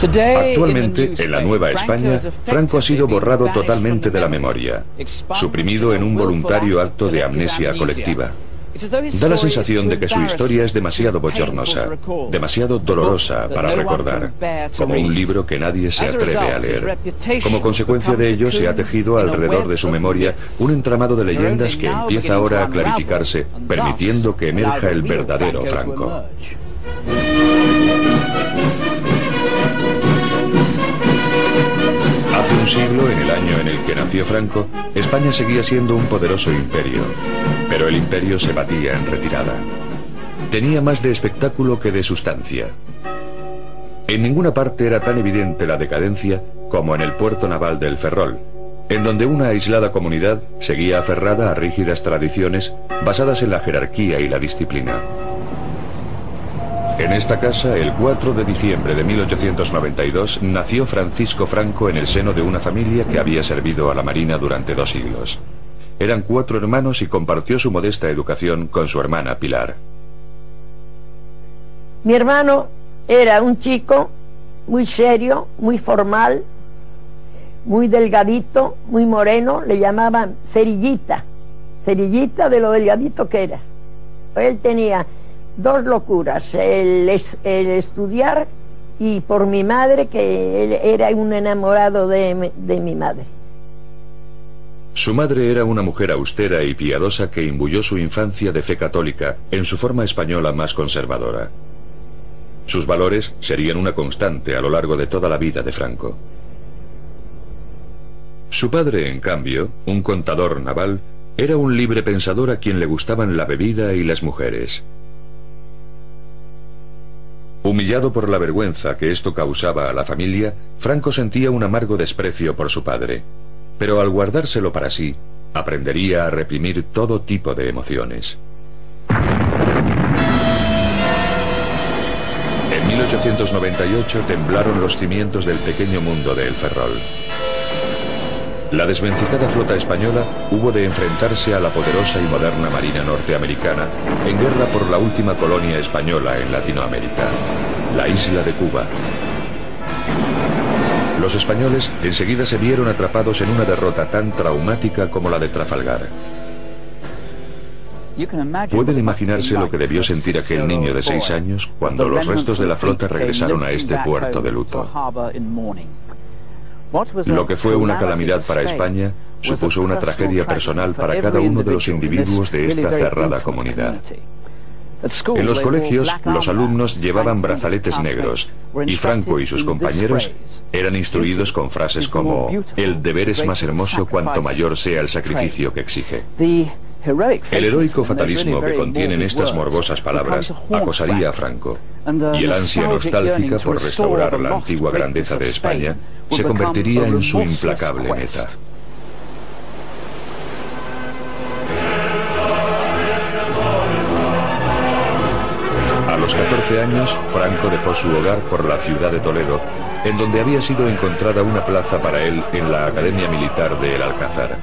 Actualmente, en la Nueva España, Franco ha sido borrado totalmente de la memoria, suprimido en un voluntario acto de amnesia colectiva. Da la sensación de que su historia es demasiado bochornosa, demasiado dolorosa para recordar, como un libro que nadie se atreve a leer. Como consecuencia de ello, se ha tejido alrededor de su memoria un entramado de leyendas que empieza ahora a clarificarse, permitiendo que emerja el verdadero Franco. Hace un siglo, en el año en el que nació Franco, España seguía siendo un poderoso imperio, pero el imperio se batía en retirada. Tenía más de espectáculo que de sustancia. En ninguna parte era tan evidente la decadencia como en el puerto naval del Ferrol, en donde una aislada comunidad seguía aferrada a rígidas tradiciones basadas en la jerarquía y la disciplina. En esta casa, el 4 de diciembre de 1892, nació Francisco Franco en el seno de una familia que había servido a la Marina durante 2 siglos. Eran 4 hermanos y compartió su modesta educación con su hermana Pilar. Mi hermano era un chico muy serio, muy formal, muy delgadito, muy moreno, le llamaban cerillita, cerillita de lo delgadito que era. Él tenía 2 locuras, el estudiar y por mi madre, que él era un enamorado de mi madre. Su madre era una mujer austera y piadosa que imbuyó su infancia de fe católica en su forma española más conservadora. Sus valores serían una constante a lo largo de toda la vida de Franco. Su padre, en cambio, un contador naval, era un libre pensador a quien le gustaban la bebida y las mujeres. Humillado por la vergüenza que esto causaba a la familia, Franco sentía un amargo desprecio por su padre, pero al guardárselo para sí, aprendería a reprimir todo tipo de emociones. En 1898 temblaron los cimientos del pequeño mundo de El Ferrol. La desvencijada flota española hubo de enfrentarse a la poderosa y moderna marina norteamericana en guerra por la última colonia española en Latinoamérica, la isla de Cuba. Los españoles enseguida se vieron atrapados en una derrota tan traumática como la de Trafalgar. Pueden imaginarse lo que debió sentir aquel niño de 6 años cuando los restos de la flota regresaron a este puerto de luto. Lo que fue una calamidad para España supuso una tragedia personal para cada uno de los individuos de esta cerrada comunidad. En los colegios, los alumnos llevaban brazaletes negros y Franco y sus compañeros eran instruidos con frases como «El deber es más hermoso cuanto mayor sea el sacrificio que exige». El heroico fatalismo que contienen estas morbosas palabras acosaría a Franco, y el ansia nostálgica por restaurar la antigua grandeza de España se convertiría en su implacable meta. A los 14 años, Franco dejó su hogar por la ciudad de Toledo, en donde había sido encontrada una plaza para él en la Academia Militar de El Alcázar.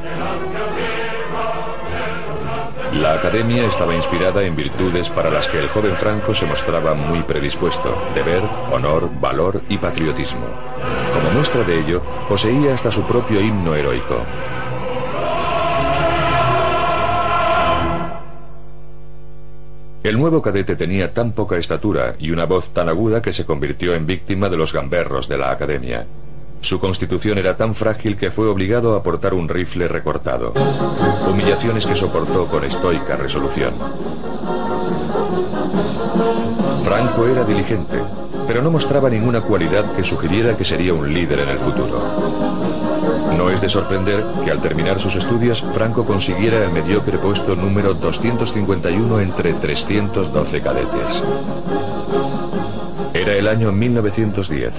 La academia estaba inspirada en virtudes para las que el joven Franco se mostraba muy predispuesto: deber, honor, valor y patriotismo. Como muestra de ello, poseía hasta su propio himno heroico. El nuevo cadete tenía tan poca estatura y una voz tan aguda que se convirtió en víctima de los gamberros de la academia. Su constitución era tan frágil que fue obligado a portar un rifle recortado. Humillaciones que soportó con estoica resolución. Franco era diligente, pero no mostraba ninguna cualidad que sugiriera que sería un líder en el futuro. No es de sorprender que al terminar sus estudios, Franco consiguiera el mediocre puesto número 251 entre 312 cadetes. Era el año 1910.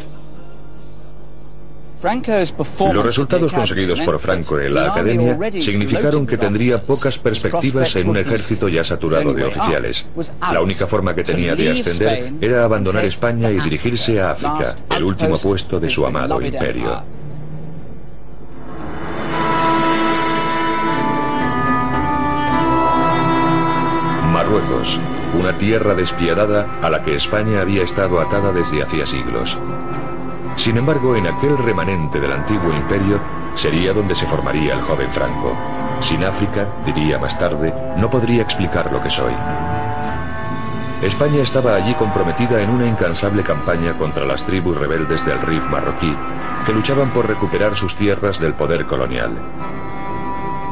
Los resultados conseguidos por Franco en la academia significaron que tendría pocas perspectivas en un ejército ya saturado de oficiales. La única forma que tenía de ascender era abandonar España y dirigirse a África, el último puesto de su amado imperio. Marruecos, una tierra despiadada a la que España había estado atada desde hacía siglos. Sin embargo, en aquel remanente del antiguo imperio sería donde se formaría el joven Franco. Sin África, diría más tarde, no podría explicar lo que soy. España estaba allí comprometida en una incansable campaña contra las tribus rebeldes del Rif marroquí, que luchaban por recuperar sus tierras del poder colonial.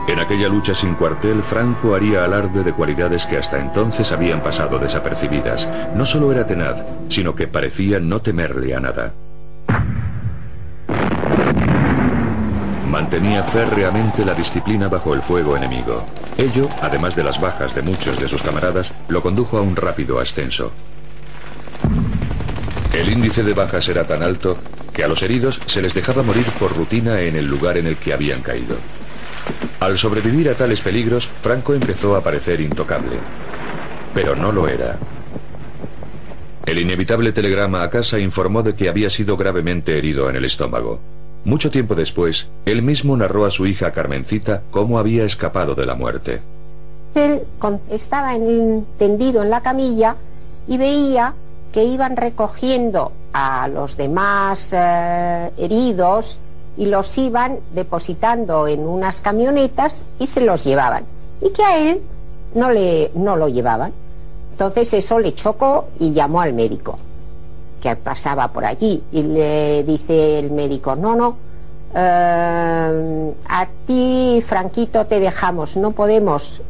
En aquella lucha sin cuartel, Franco haría alarde de cualidades que hasta entonces habían pasado desapercibidas. No solo era tenaz, sino que parecía no temerle a nada. Mantenía férreamente la disciplina bajo el fuego enemigo. Ello, además de las bajas de muchos de sus camaradas, lo condujo a un rápido ascenso. El índice de bajas era tan alto que a los heridos se les dejaba morir por rutina en el lugar en el que habían caído. Al sobrevivir a tales peligros, Franco empezó a parecer intocable. Pero no lo era. El inevitable telegrama a casa informó de que había sido gravemente herido en el estómago. Mucho tiempo después, él mismo narró a su hija Carmencita cómo había escapado de la muerte. Él estaba tendido en la camilla y veía que iban recogiendo a los demás heridos y los iban depositando en unas camionetas y se los llevaban. Y que a él no lo llevaban. Entonces eso le chocó y llamó al médico que pasaba por allí y le dice el médico: no, a ti, Franquito, te dejamos, no podemos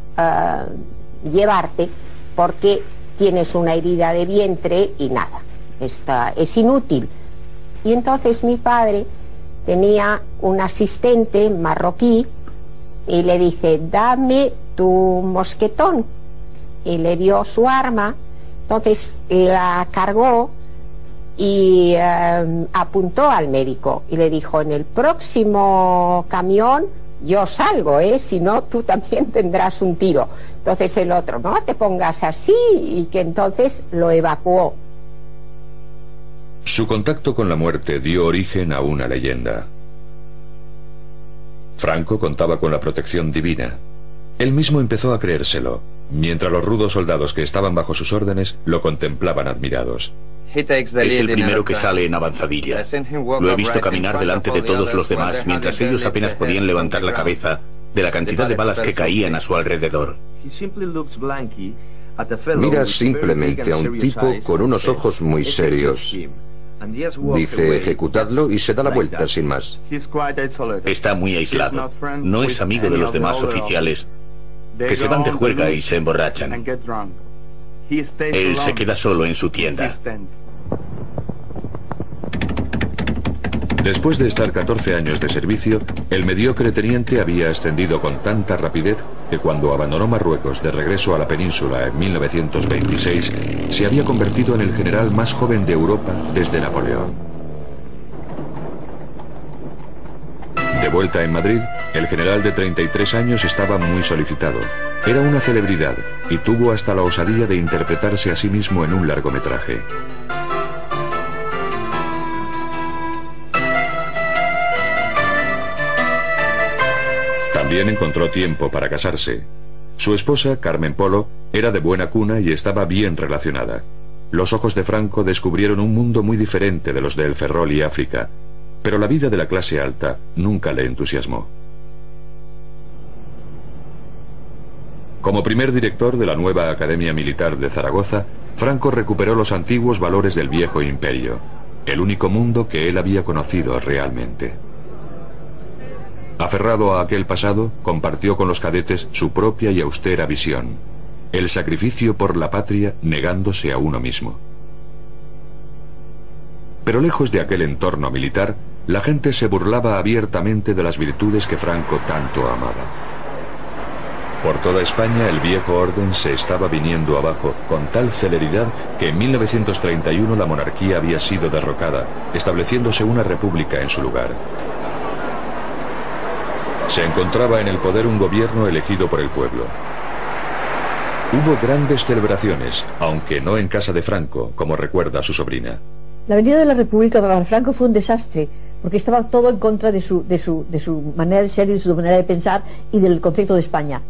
llevarte porque tienes una herida de vientre y nada, es inútil. Y entonces mi padre tenía un asistente marroquí y le dice: dame tu mosquetón, y le dio su arma. Entonces la cargó y apuntó al médico y le dijo: en el próximo camión yo salgo, si no tú también tendrás un tiro. Entonces el otro: no te pongas así, y que entonces lo evacuó. Su contacto con la muerte dio origen a una leyenda. Franco contaba con la protección divina. Él mismo empezó a creérselo, mientras los rudos soldados que estaban bajo sus órdenes lo contemplaban admirados. Es el primero que sale en avanzadilla. Lo he visto caminar delante de todos los demás, mientras ellos apenas podían levantar la cabeza de la cantidad de balas que caían a su alrededor. Mira simplemente a un tipo con unos ojos muy serios. Dice: ejecutadlo, y se da la vuelta sin más. Está muy aislado. No es amigo de los demás oficiales, que se van de juerga y se emborrachan. Él se queda solo en su tienda. Después de estar 14 años de servicio, el mediocre teniente había ascendido con tanta rapidez que cuando abandonó Marruecos de regreso a la península en 1926, se había convertido en el general más joven de Europa desde Napoleón. De vuelta en Madrid, el general de 33 años estaba muy solicitado. Era una celebridad y tuvo hasta la osadía de interpretarse a sí mismo en un largometraje. También encontró tiempo para casarse. Su esposa, Carmen Polo, era de buena cuna y estaba bien relacionada. Los ojos de Franco descubrieron un mundo muy diferente de los de El Ferrol y África, pero la vida de la clase alta nunca le entusiasmó. Como primer director de la nueva Academia Militar de Zaragoza, Franco recuperó los antiguos valores del viejo imperio, el único mundo que él había conocido realmente. Aferrado a aquel pasado, compartió con los cadetes su propia y austera visión: el sacrificio por la patria negándose a uno mismo. Pero lejos de aquel entorno militar, la gente se burlaba abiertamente de las virtudes que Franco tanto amaba. Por toda España el viejo orden se estaba viniendo abajo con tal celeridad que en 1931 la monarquía había sido derrocada, estableciéndose una república en su lugar. Se encontraba en el poder un gobierno elegido por el pueblo. Hubo grandes celebraciones, aunque no en casa de Franco, como recuerda su sobrina. La venida de la República para Franco fue un desastre, porque estaba todo en contra de su manera de ser y de su manera de pensar y del concepto de España.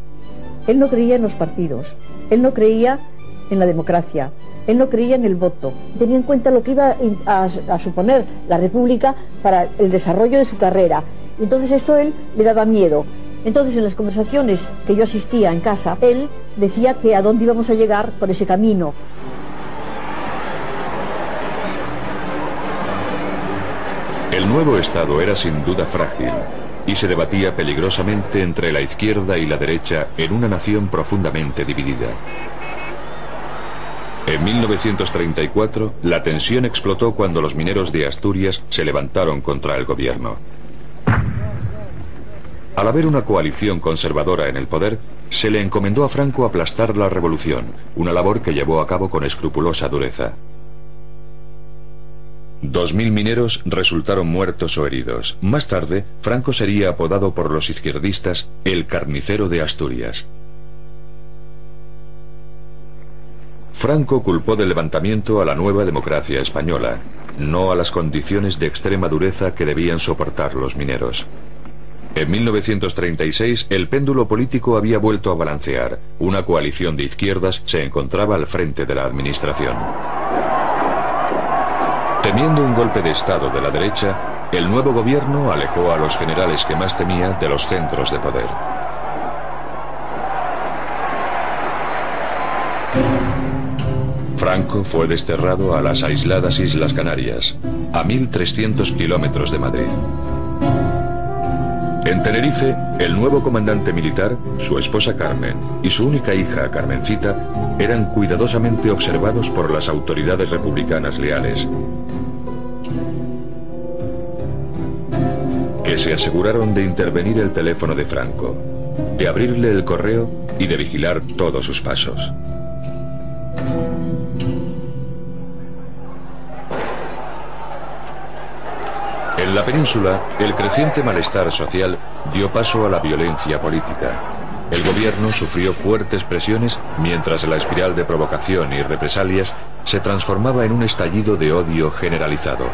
Él no creía en los partidos, él no creía en la democracia. Él no creía en el voto. Tenía en cuenta lo que iba a suponer la República para el desarrollo de su carrera. Y entonces esto a él le daba miedo. Entonces, en las conversaciones que yo asistía en casa, él decía que a dónde íbamos a llegar por ese camino. El nuevo Estado era sin duda frágil y se debatía peligrosamente entre la izquierda y la derecha en una nación profundamente dividida. En 1934, la tensión explotó cuando los mineros de Asturias se levantaron contra el gobierno. Al haber una coalición conservadora en el poder, se le encomendó a Franco aplastar la revolución, una labor que llevó a cabo con escrupulosa dureza. 2000 mineros resultaron muertos o heridos. Más tarde, Franco sería apodado por los izquierdistas el carnicero de Asturias. Franco culpó del levantamiento a la nueva democracia española, no a las condiciones de extrema dureza que debían soportar los mineros. En 1936, el péndulo político había vuelto a balancear. Una coalición de izquierdas se encontraba al frente de la administración. Temiendo un golpe de Estado de la derecha, el nuevo gobierno alejó a los generales que más temía de los centros de poder. Franco fue desterrado a las aisladas Islas Canarias, a 1300 kilómetros de Madrid. En Tenerife, el nuevo comandante militar, su esposa Carmen y su única hija Carmencita eran cuidadosamente observados por las autoridades republicanas leales, que se aseguraron de intervenir el teléfono de Franco, de abrirle el correo y de vigilar todos sus pasos. En la península, el creciente malestar social dio paso a la violencia política. El gobierno sufrió fuertes presiones mientras la espiral de provocación y represalias se transformaba en un estallido de odio generalizado.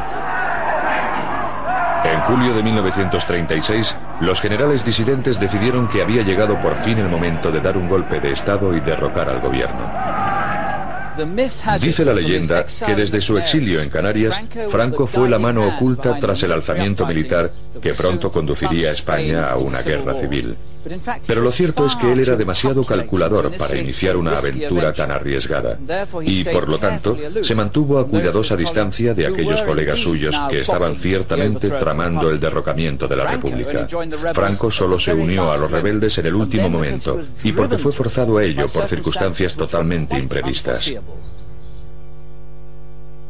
En julio de 1936, los generales disidentes decidieron que había llegado por fin el momento de dar un golpe de Estado y derrocar al gobierno. Dice la leyenda que desde su exilio en Canarias, Franco fue la mano oculta tras el alzamiento militar que pronto conduciría a España a una guerra civil. Pero lo cierto es que él era demasiado calculador para iniciar una aventura tan arriesgada y, por lo tanto, se mantuvo a cuidadosa distancia de aquellos colegas suyos que estaban ciertamente tramando el derrocamiento de la República. Franco solo se unió a los rebeldes en el último momento y porque fue forzado a ello por circunstancias totalmente imprevistas.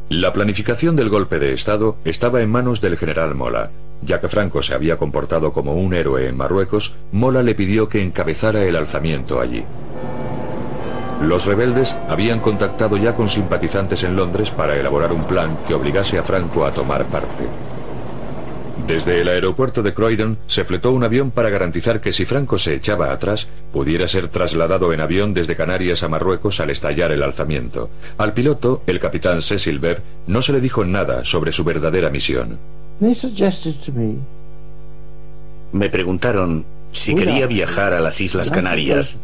La planificación del golpe de Estado estaba en manos del general Mola. Ya que Franco se había comportado como un héroe en Marruecos, Mola le pidió que encabezara el alzamiento allí. Los rebeldes habían contactado ya con simpatizantes en Londres para elaborar un plan que obligase a Franco a tomar parte. Desde el aeropuerto de Croydon se fletó un avión para garantizar que si Franco se echaba atrás, pudiera ser trasladado en avión desde Canarias a Marruecos al estallar el alzamiento. Al piloto, el capitán Cecil Bev, no se le dijo nada sobre su verdadera misión. Me preguntaron si quería viajar a las Islas Canarias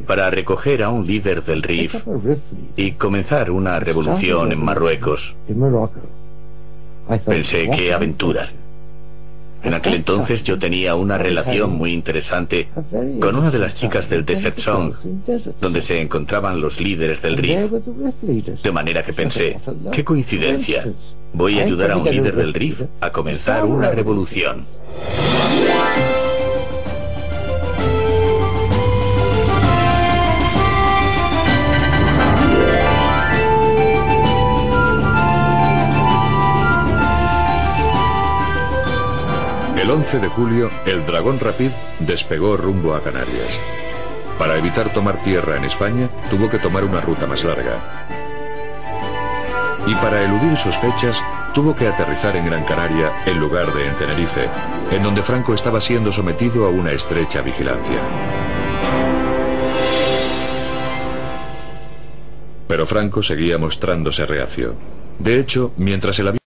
para recoger a un líder del RIF y comenzar una revolución en Marruecos. Pensé, qué aventura. En aquel entonces yo tenía una relación muy interesante con una de las chicas del Desert Song, donde se encontraban los líderes del RIF. De manera que pensé, qué coincidencia. Voy a ayudar a un líder del RIF a comenzar una revolución. El 11 de julio, el Dragón Rapid despegó rumbo a Canarias. Para evitar tomar tierra en España, tuvo que tomar una ruta más larga. Y para eludir sospechas, tuvo que aterrizar en Gran Canaria en lugar de en Tenerife, en donde Franco estaba siendo sometido a una estrecha vigilancia. Pero Franco seguía mostrándose reacio. De hecho, mientras el avión